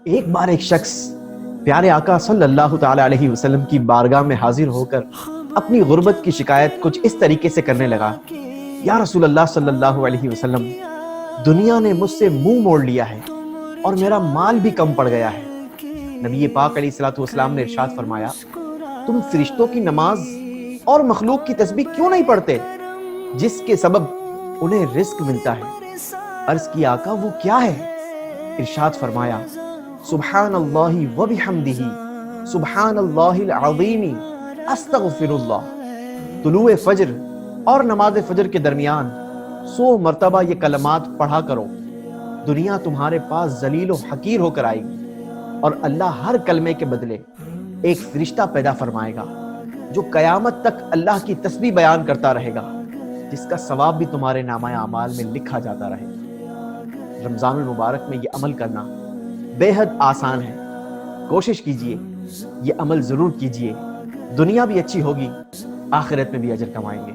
ایک بار ایک شخص پیارے آقا صلی اللہ تعالی علیہ وسلم کی بارگاہ میں حاضر ہو کر اپنی غربت کی شکایت کچھ اس طریقے سے کرنے لگا: یا رسول اللہ صلی اللہ علیہ وسلم، دنیا نے مجھ سے منہ موڑ لیا ہے اور میرا مال بھی کم پڑ گیا ہے۔ نبی پاک علیہ الصلوۃ والسلام نے ارشاد فرمایا: تم فرشتوں کی نماز اور مخلوق کی تسبیح کیوں نہیں پڑھتے جس کے سبب انہیں رزق ملتا ہے؟ عرض کی: آقا وہ کیا ہے؟ ارشاد فرمایا: سبحان اللہ و بحمدہ، سبحان اللہ العظیم، استغفر اللہ۔ طلوع فجر اور نماز فجر کے درمیان 100 مرتبہ یہ کلمات پڑھا کرو، دنیا تمہارے پاس ذلیل و حقیر ہو کر آئے گی، اور اللہ ہر کلمے کے بدلے ایک فرشتہ پیدا فرمائے گا جو قیامت تک اللہ کی تسبیح بیان کرتا رہے گا، جس کا ثواب بھی تمہارے نامہ اعمال میں لکھا جاتا رہے گا۔ رمضان المبارک میں یہ عمل کرنا بے حد آسان ہے، کوشش کیجئے، یہ عمل ضرور کیجئے، دنیا بھی اچھی ہوگی، آخرت میں بھی اجر کمائیں گے۔